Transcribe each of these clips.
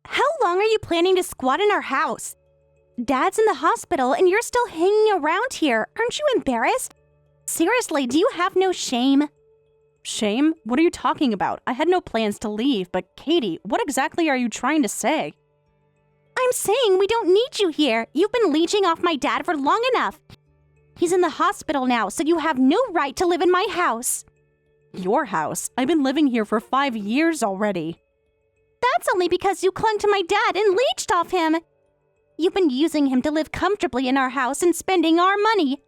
How long are you planning to squat in our house? Dad's in the hospital and you're still hanging around here. Aren't you embarrassed? Seriously, do you have no shame? Shame? What are you talking about? I had no plans to leave, but Katie, what exactly are you trying to say? I'm saying we don't need you here. You've been leeching off my dad for long enough. He's in the hospital now, so you have no right to live in my house. Your house? I've been living here for 5 years already. That's only because you clung to my dad and leeched off him. You've been using him to live comfortably in our house and spending our money.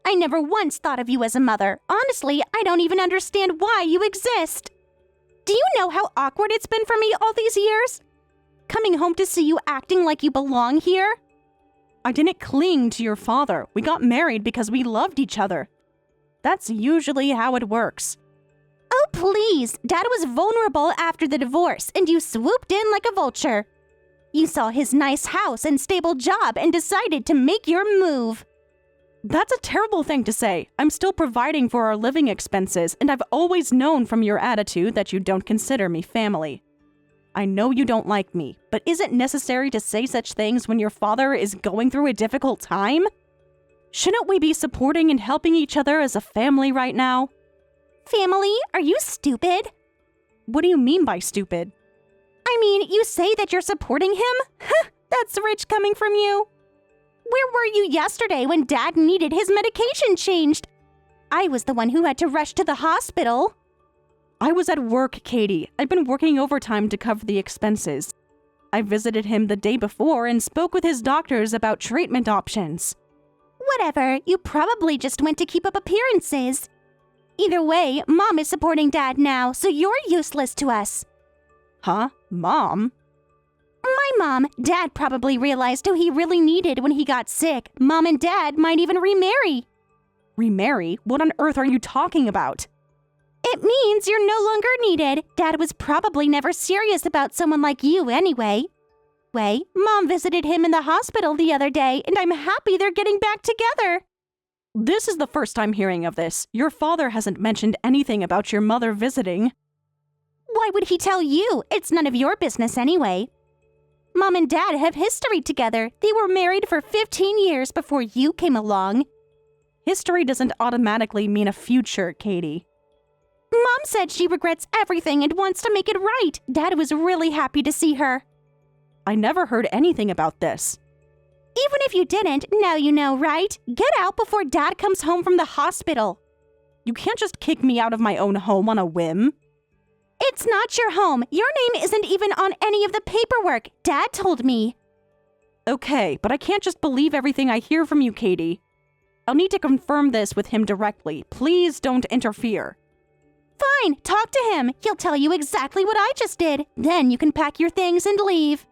I never once thought of you as a mother. Honestly, I don't even understand why you exist. Do you know how awkward it's been for me all these years? Coming home to see you acting like you belong here? I didn't cling to your father. We got married because we loved each other. That's usually how it works. Oh, please. Dad was vulnerable after the divorce, and you swooped in like a vulture. You saw his nice house and stable job and decided to make your move. That's a terrible thing to say. I'm still providing for our living expenses, and I've always known from your attitude that you don't consider me family. I know you don't like me, but is it necessary to say such things when your father is going through a difficult time? Shouldn't we be supporting and helping each other as a family right now? Family? Are you stupid? What do you mean by stupid? I mean, you say that you're supporting him? That's rich coming from you. Where were you yesterday when Dad needed his medication changed? I was the one who had to rush to the hospital. I was at work, Katie. I've been working overtime to cover the expenses. I visited him the day before and spoke with his doctors about treatment options. Whatever, you probably just went to keep up appearances. Either way, Mom is supporting Dad now, so you're useless to us. Huh? Mom? My mom. Dad probably realized who he really needed when he got sick. Mom and Dad might even remarry. Remarry? What on earth are you talking about? It means you're no longer needed. Dad was probably never serious about someone like you anyway. Mom visited him in the hospital the other day, and I'm happy they're getting back together. This is the first I'm hearing of this. Your father hasn't mentioned anything about your mother visiting. Why would he tell you? It's none of your business anyway. Mom and Dad have history together. They were married for 15 years before you came along. History doesn't automatically mean a future, Katie. Mom said she regrets everything and wants to make it right. Dad was really happy to see her. I never heard anything about this. Even if you didn't, now you know, right? Get out before Dad comes home from the hospital. You can't just kick me out of my own home on a whim. It's not your home. Your name isn't even on any of the paperwork. Dad told me. Okay, but I can't just believe everything I hear from you, Katie. I'll need to confirm this with him directly. Please don't interfere. Fine, talk to him. He'll tell you exactly what I just did. Then you can pack your things and leave.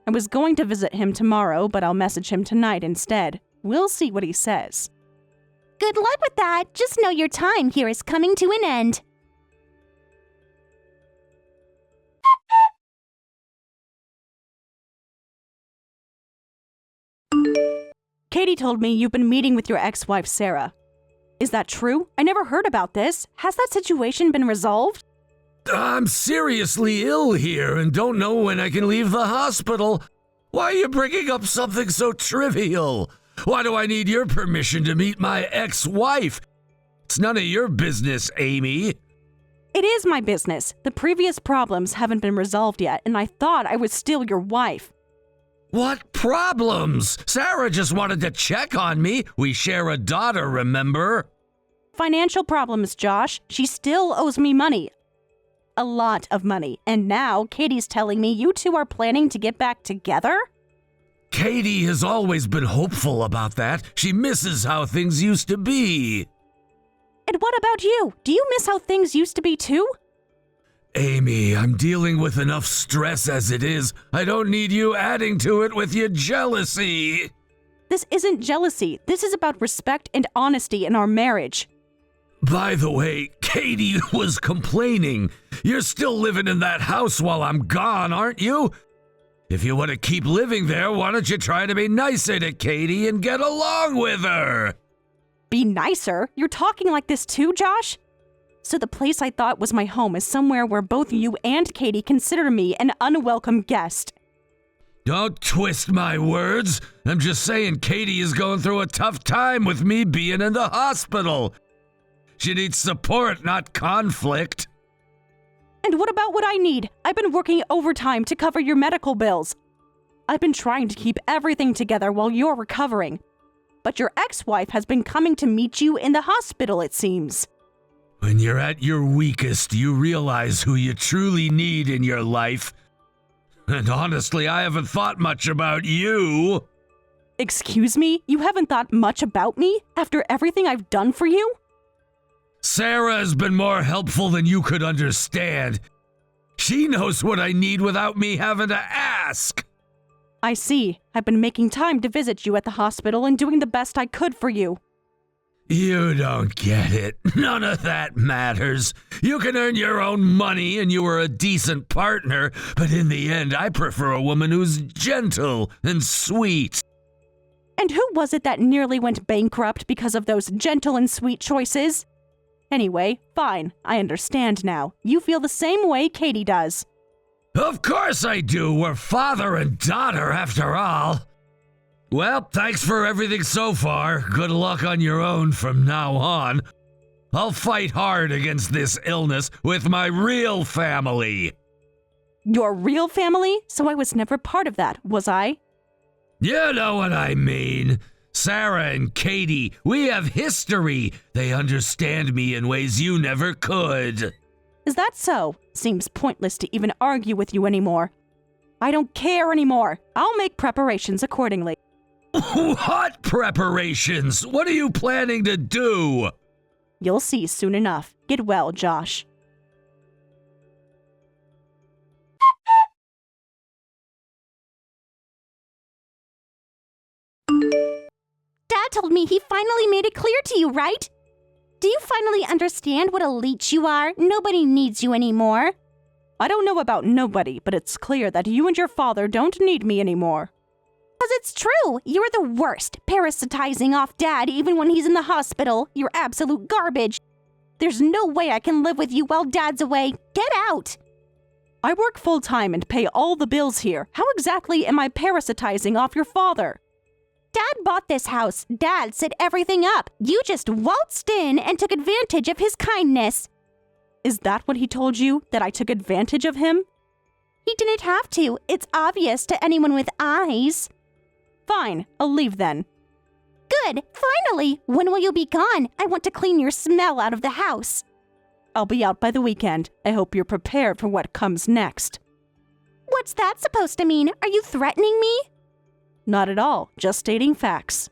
I was going to visit him tomorrow, but I'll message him tonight instead. We'll see what he says. Good luck with that. Just know your time here is coming to an end. Katie told me you've been meeting with your ex-wife, Sarah. Is that true? I never heard about this. Has that situation been resolved? I'm seriously ill here and don't know when I can leave the hospital. Why are you bringing up something so trivial? Why do I need your permission to meet my ex-wife? It's none of your business, Amy. It is my business. The previous problems haven't been resolved yet, and I thought I was still your wife. What problems? Sarah just wanted to check on me. We share a daughter, remember? Financial problems, Josh. She still owes me money. A lot of money. And now Katie's telling me you two are planning to get back together? Katie has always been hopeful about that. She misses how things used to be. And what about you? Do you miss how things used to be too? Amy, I'm dealing with enough stress as it is. I don't need you adding to it with your jealousy. This isn't jealousy. This is about respect and honesty in our marriage. By the way, Katie was complaining. You're still living in that house while I'm gone, aren't you? If you want to keep living there, why don't you try to be nicer to Katie and get along with her? Be nicer? You're talking like this too, Josh? So the place I thought was my home is somewhere where both you and Katie consider me an unwelcome guest. Don't twist my words. I'm just saying Katie is going through a tough time with me being in the hospital. She needs support, not conflict. And what about what I need? I've been working overtime to cover your medical bills. I've been trying to keep everything together while you're recovering. But your ex-wife has been coming to meet you in the hospital, it seems. When you're at your weakest, you realize who you truly need in your life. And honestly, I haven't thought much about you. Excuse me? You haven't thought much about me after everything I've done for you? Sarah has been more helpful than you could understand. She knows what I need without me having to ask. I see. I've been making time to visit you at the hospital and doing the best I could for you. You don't get it. None of that matters. You can earn your own money and you are a decent partner, but in the end, I prefer a woman who's gentle and sweet. And who was it that nearly went bankrupt because of those gentle and sweet choices? Anyway, fine. I understand now. You feel the same way Katie does. Of course I do. We're father and daughter after all. Well, thanks for everything so far. Good luck on your own from now on. I'll fight hard against this illness with my real family. Your real family? So I was never part of that, was I? You know what I mean. Sarah and Katie, we have history. They understand me in ways you never could. Is that so? Seems pointless to even argue with you anymore. I don't care anymore. I'll make preparations accordingly. What preparations? What are you planning to do? You'll see soon enough. Get well, Josh. Dad told me he finally made it clear to you, right? Do you finally understand what a leech you are? Nobody needs you anymore. I don't know about nobody, but it's clear that you and your father don't need me anymore. Because it's true. You're the worst, parasitizing off Dad even when he's in the hospital. You're absolute garbage. There's no way I can live with you while Dad's away. Get out! I work full-time and pay all the bills here. How exactly am I parasitizing off your father? Dad bought this house. Dad set everything up. You just waltzed in and took advantage of his kindness. Is that what he told you? That I took advantage of him? He didn't have to. It's obvious to anyone with eyes. Fine, I'll leave then. Good. Finally. When will you be gone? I want to clean your smell out of the house. I'll be out by the weekend. I hope you're prepared for what comes next. What's that supposed to mean? Are you threatening me? Not at all, just stating facts.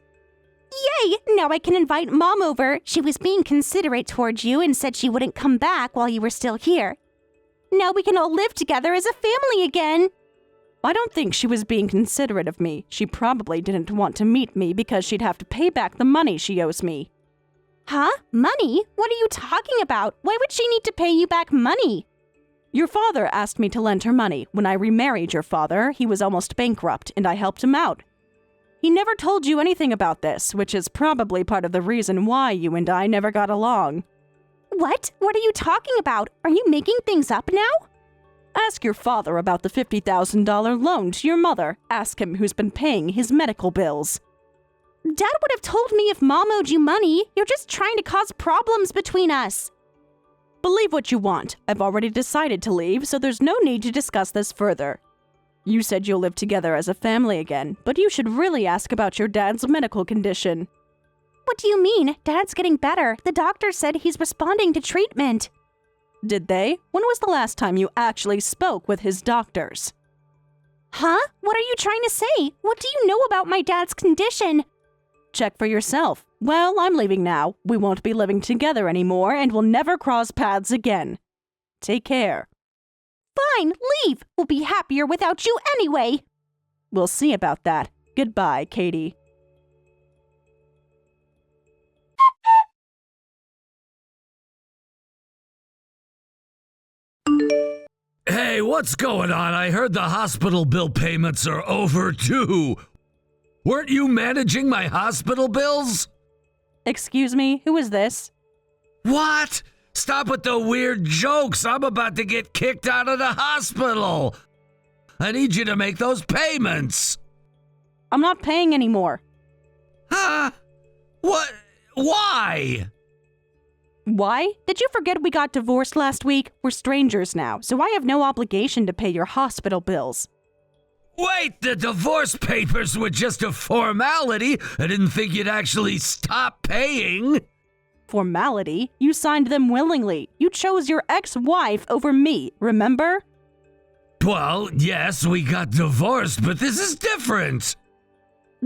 Yay! Now I can invite Mom over. She was being considerate towards you and said she wouldn't come back while you were still here. Now we can all live together as a family again. I don't think she was being considerate of me. She probably didn't want to meet me because she'd have to pay back the money she owes me. Huh? Money? What are you talking about? Why would she need to pay you back money? Your father asked me to lend her money. When I remarried your father, he was almost bankrupt, and I helped him out. He never told you anything about this, which is probably part of the reason why you and I never got along. What? What are you talking about? Are you making things up now? Ask your father about the $50,000 loan to your mother. Ask him who's been paying his medical bills. Dad would have told me if Mom owed you money. You're just trying to cause problems between us. Believe what you want. I've already decided to leave, so there's no need to discuss this further. You said you'll live together as a family again, but you should really ask about your dad's medical condition. What do you mean? Dad's getting better. The doctor said he's responding to treatment. Did they? When was the last time you actually spoke with his doctors? Huh? What are you trying to say? What do you know about my dad's condition? Check for yourself. Well, I'm leaving now. We won't be living together anymore and we'll never cross paths again. Take care. Fine, leave. We'll be happier without you anyway. We'll see about that. Goodbye, Katie. Hey, what's going on? I heard the hospital bill payments are overdue. Weren't you managing my hospital bills? Excuse me, who is this? What? Stop with the weird jokes. I'm about to get kicked out of the hospital. I need you to make those payments. I'm not paying anymore. Huh? What? Why? Why? Did you forget we got divorced last week? We're strangers now, so I have no obligation to pay your hospital bills. Wait, the divorce papers were just a formality. I didn't think you'd actually stop paying. Formality? You signed them willingly. You chose your ex-wife over me, remember? Well, yes, we got divorced, but this is different.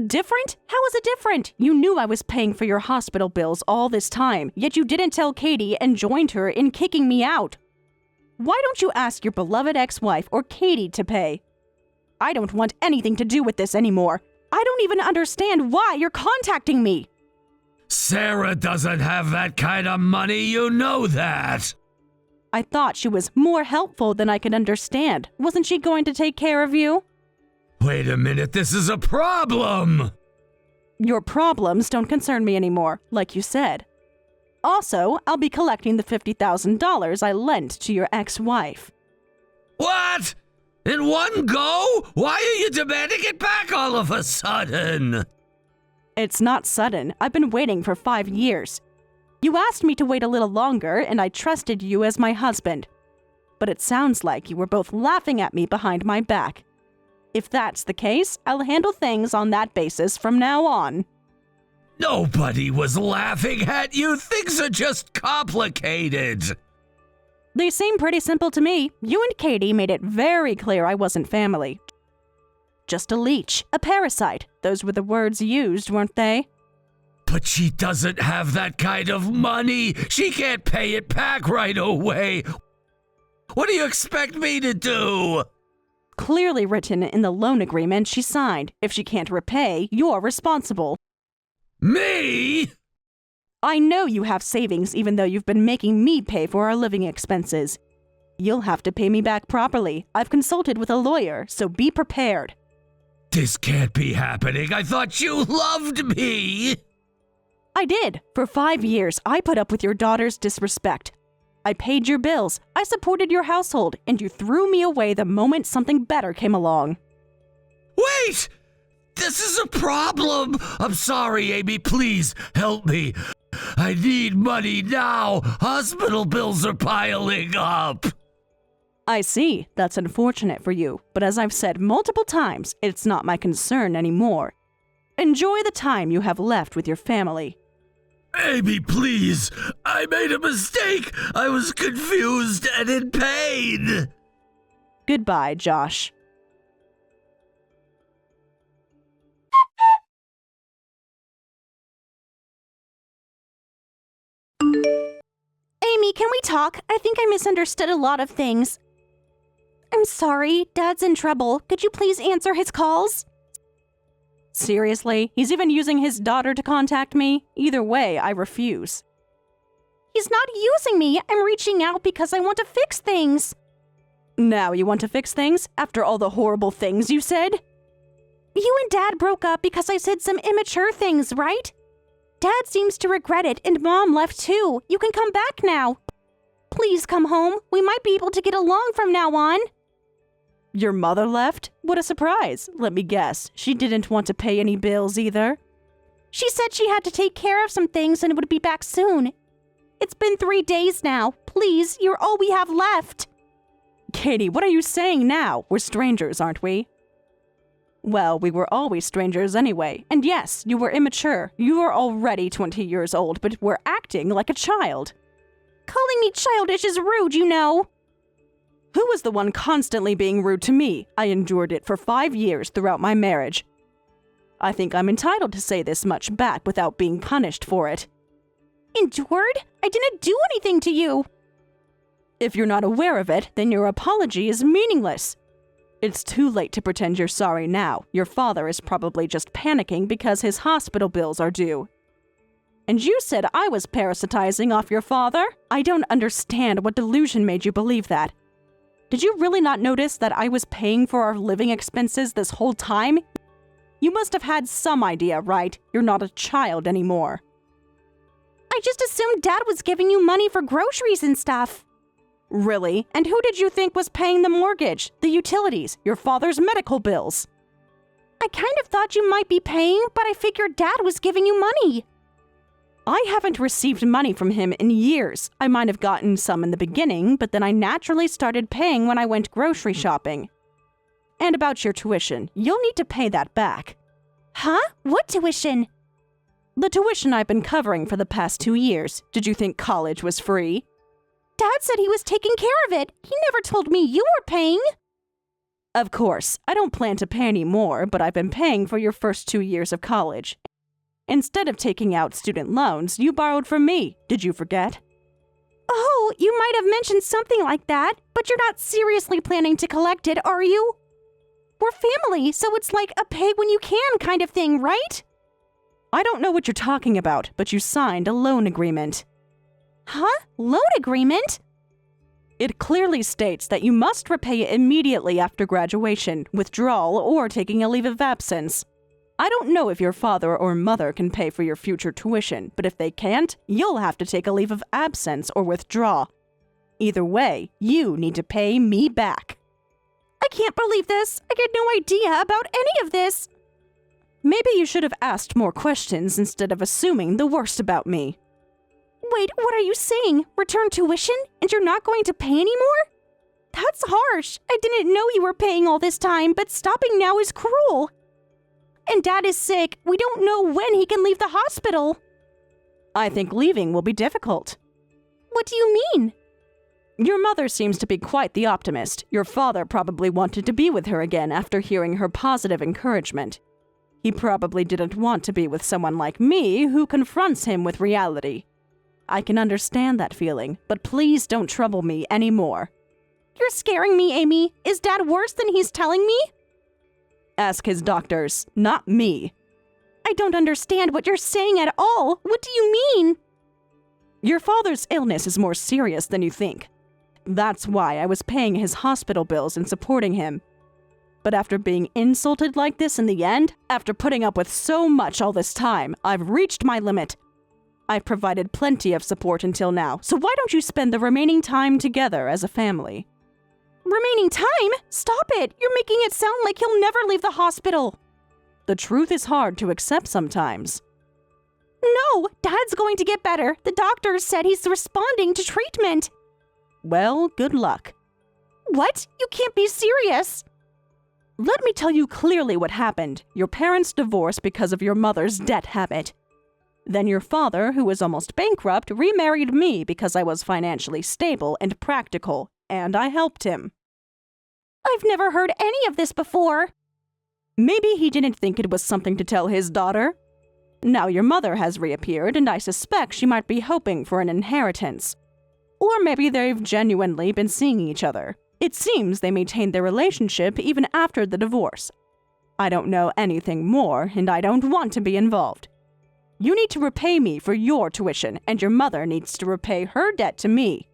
Different? How is it different? You knew I was paying for your hospital bills all this time, yet you didn't tell Katie and joined her in kicking me out. Why don't you ask your beloved ex-wife or Katie to pay? I don't want anything to do with this anymore. I don't even understand why you're contacting me. Sarah doesn't have that kind of money, you know that. I thought she was more helpful than I could understand. Wasn't she going to take care of you? Wait a minute, this is a problem! Your problems don't concern me anymore, like you said. Also, I'll be collecting the $50,000 I lent to your ex-wife. What? In one go? Why are you demanding it back all of a sudden? It's not sudden. I've been waiting for 5 years. You asked me to wait a little longer, and I trusted you as my husband. But it sounds like you were both laughing at me behind my back. If that's the case, I'll handle things on that basis from now on. Nobody was laughing at you. Things are just complicated. They seem pretty simple to me. You and Katie made it very clear I wasn't family. Just a leech, a parasite. Those were the words used, weren't they? But she doesn't have that kind of money. She can't pay it back right away. What do you expect me to do? Clearly written in the loan agreement she signed. If she can't repay, you're responsible. Me? I know you have savings even though you've been making me pay for our living expenses. You'll have to pay me back properly. I've consulted with a lawyer, so be prepared. This can't be happening. I thought you loved me. I did. For 5 years, I put up with your daughter's disrespect. I paid your bills, I supported your household, and you threw me away the moment something better came along. Wait! This is a problem! I'm sorry, Amy. Please, help me. I need money now. Hospital bills are piling up. I see. That's unfortunate for you, but as I've said multiple times, it's not my concern anymore. Enjoy the time you have left with your family. Amy, please. I made a mistake. I was confused and in pain. Goodbye, Josh. Amy, can we talk? I think I misunderstood a lot of things. I'm sorry, Dad's in trouble. Could you please answer his calls? Seriously? He's even using his daughter to contact me? Either way, I refuse. He's not using me. I'm reaching out because I want to fix things. Now you want to fix things? After all the horrible things you said? You and Dad broke up because I said some immature things, right? Dad seems to regret it, and Mom left too. You can come back now. Please come home. We might be able to get along from now on. Your mother left? What a surprise. Let me guess, she didn't want to pay any bills either? She said she had to take care of some things and would be back soon. It's been 3 days now. Please, you're all we have left. Katie, what are you saying now? We're strangers, aren't we? Well, we were always strangers anyway. And yes, you were immature. You were already 20 years old, but were acting like a child. Calling me childish is rude, you know. Who was the one constantly being rude to me? I endured it for 5 years throughout my marriage. I think I'm entitled to say this much back without being punished for it. Endured? I didn't do anything to you. If you're not aware of it, then your apology is meaningless. It's too late to pretend you're sorry now. Your father is probably just panicking because his hospital bills are due. And you said I was parasitizing off your father? I don't understand what delusion made you believe that. Did you really not notice that I was paying for our living expenses this whole time? You must have had some idea, right? You're not a child anymore. I just assumed Dad was giving you money for groceries and stuff. Really? And who did you think was paying the mortgage, the utilities, your father's medical bills? I kind of thought you might be paying, but I figured Dad was giving you money. I haven't received money from him in years. I might have gotten some in the beginning, but then I naturally started paying when I went grocery shopping. And about your tuition, you'll need to pay that back. Huh? What tuition? The tuition I've been covering for the past 2 years. Did you think college was free? Dad said he was taking care of it. He never told me you were paying. Of course, I don't plan to pay any more, but I've been paying for your first 2 years of college. Instead of taking out student loans, you borrowed from me. Did you forget? Oh, you might have mentioned something like that, but you're not seriously planning to collect it, are you? We're family, so it's like a pay when you can kind of thing, right? I don't know what you're talking about, but you signed a loan agreement. Huh? Loan agreement? It clearly states that you must repay it immediately after graduation, withdrawal, or taking a leave of absence. I don't know if your father or mother can pay for your future tuition, but if they can't, you'll have to take a leave of absence or withdraw. Either way, you need to pay me back. I can't believe this. I had no idea about any of this. Maybe you should have asked more questions instead of assuming the worst about me. Wait, what are you saying? Return tuition? And you're not going to pay anymore? That's harsh. I didn't know you were paying all this time, but stopping now is cruel. And Dad is sick. We don't know when he can leave the hospital. I think leaving will be difficult. What do you mean? Your mother seems to be quite the optimist. Your father probably wanted to be with her again after hearing her positive encouragement. He probably didn't want to be with someone like me who confronts him with reality. I can understand that feeling, but please don't trouble me anymore. You're scaring me, Amy. Is Dad worse than he's telling me? Ask his doctors, not me. I don't understand what you're saying at all. What do you mean? Your father's illness is more serious than you think. That's why I was paying his hospital bills and supporting him. But after being insulted like this in the end, after putting up with so much all this time, I've reached my limit. I've provided plenty of support until now, so why don't you spend the remaining time together as a family? Remaining time? Stop it! You're making it sound like he'll never leave the hospital. The truth is hard to accept sometimes. No, Dad's going to get better. The doctor said he's responding to treatment. Well, good luck. What? You can't be serious. Let me tell you clearly what happened. Your parents divorced because of your mother's debt habit. Then your father, who was almost bankrupt, remarried me because I was financially stable and practical, and I helped him. I've never heard any of this before. Maybe he didn't think it was something to tell his daughter. Now your mother has reappeared, and I suspect she might be hoping for an inheritance. Or maybe they've genuinely been seeing each other. It seems they maintained their relationship even after the divorce. I don't know anything more, and I don't want to be involved. You need to repay me for your tuition, and your mother needs to repay her debt to me.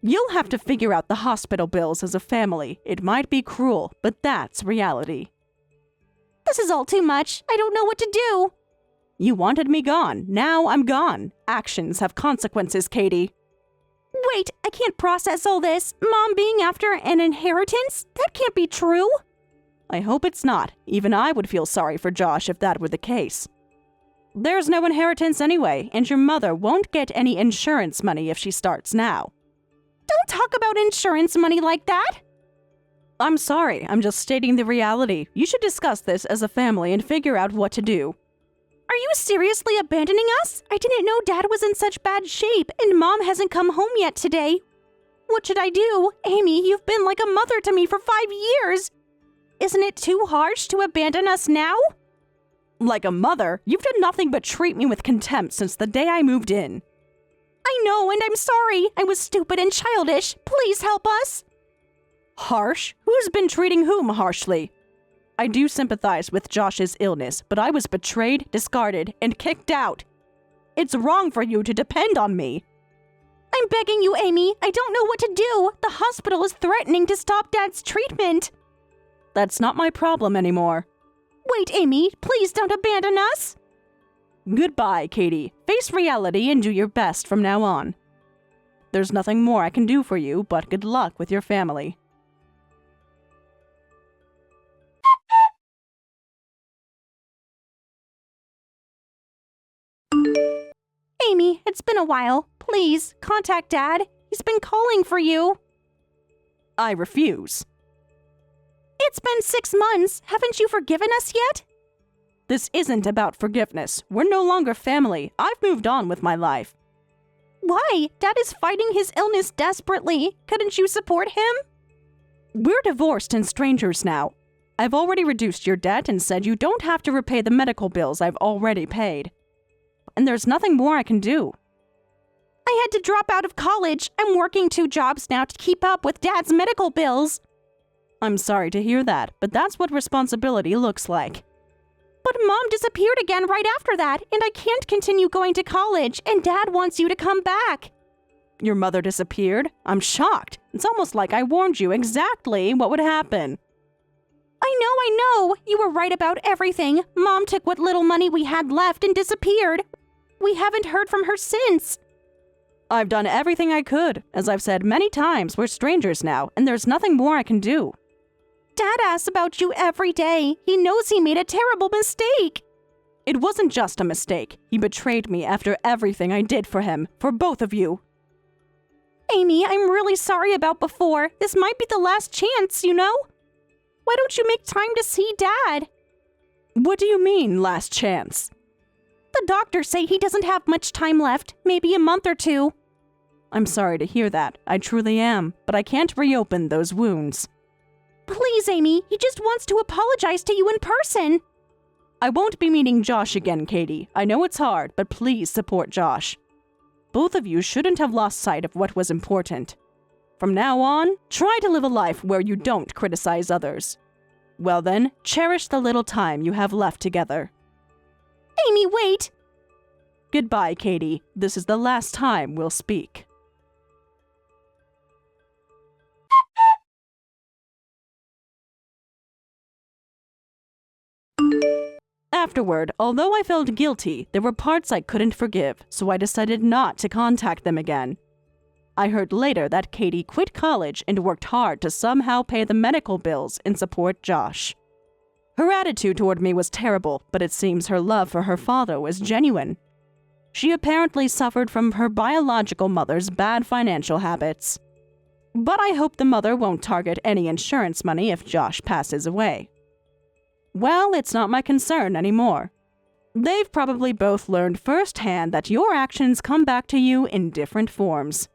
You'll have to figure out the hospital bills as a family. It might be cruel, but that's reality. This is all too much. I don't know what to do. You wanted me gone. Now I'm gone. Actions have consequences, Katie. Wait, I can't process all this. Mom being after an inheritance? That can't be true. I hope it's not. Even I would feel sorry for Josh if that were the case. There's no inheritance anyway, and your mother won't get any insurance money if she starts now. Don't talk about insurance money like that. I'm sorry, I'm just stating the reality. You should discuss this as a family and figure out what to do. Are you seriously abandoning us? I didn't know Dad was in such bad shape, and Mom hasn't come home yet today. What should I do? Amy, you've been like a mother to me for 5 years. Isn't it too harsh to abandon us now? Like a mother? You've done nothing but treat me with contempt since the day I moved in. I know, and I'm sorry. I was stupid and childish. Please help us. Harsh? Who's been treating whom harshly? I do sympathize with Josh's illness, but I was betrayed, discarded, and kicked out. It's wrong for you to depend on me. I'm begging you, Amy. I don't know what to do. The hospital is threatening to stop Dad's treatment. That's not my problem anymore. Wait, Amy. Please don't abandon us. Goodbye, Katie. Face reality and do your best from now on. There's nothing more I can do for you, but good luck with your family. Amy, it's been a while. Please, contact Dad. He's been calling for you. I refuse. It's been 6 months. Haven't you forgiven us yet? This isn't about forgiveness. We're no longer family. I've moved on with my life. Why? Dad is fighting his illness desperately. Couldn't you support him? We're divorced and strangers now. I've already reduced your debt and said you don't have to repay the medical bills I've already paid. And there's nothing more I can do. I had to drop out of college. I'm working 2 jobs now to keep up with Dad's medical bills. I'm sorry to hear that, but that's what responsibility looks like. But Mom disappeared again right after that, and I can't continue going to college, and Dad wants you to come back. Your mother disappeared? I'm shocked. It's almost like I warned you exactly what would happen. I know. You were right about everything. Mom took what little money we had left and disappeared. We haven't heard from her since. I've done everything I could. As I've said many times, we're strangers now, and there's nothing more I can do. Dad asks about you every day. He knows he made a terrible mistake. It wasn't just a mistake. He betrayed me after everything I did for him, for both of you. Amy, I'm really sorry about before. This might be the last chance, you know? Why don't you make time to see Dad? What do you mean, last chance? The doctors say he doesn't have much time left, maybe a month or 2. I'm sorry to hear that. I truly am, but I can't reopen those wounds. Please, Amy, he just wants to apologize to you in person. I won't be meeting Josh again, Katie. I know it's hard, but please support Josh. Both of you shouldn't have lost sight of what was important. From now on, try to live a life where you don't criticize others. Well then, cherish the little time you have left together. Amy, wait! Goodbye, Katie. This is the last time we'll speak. Afterward, although I felt guilty, there were parts I couldn't forgive, so I decided not to contact them again. I heard later that Katie quit college and worked hard to somehow pay the medical bills and support Josh. Her attitude toward me was terrible, but it seems her love for her father was genuine. She apparently suffered from her biological mother's bad financial habits. But I hope the mother won't target any insurance money if Josh passes away. Well, it's not my concern anymore. They've probably both learned firsthand that your actions come back to you in different forms.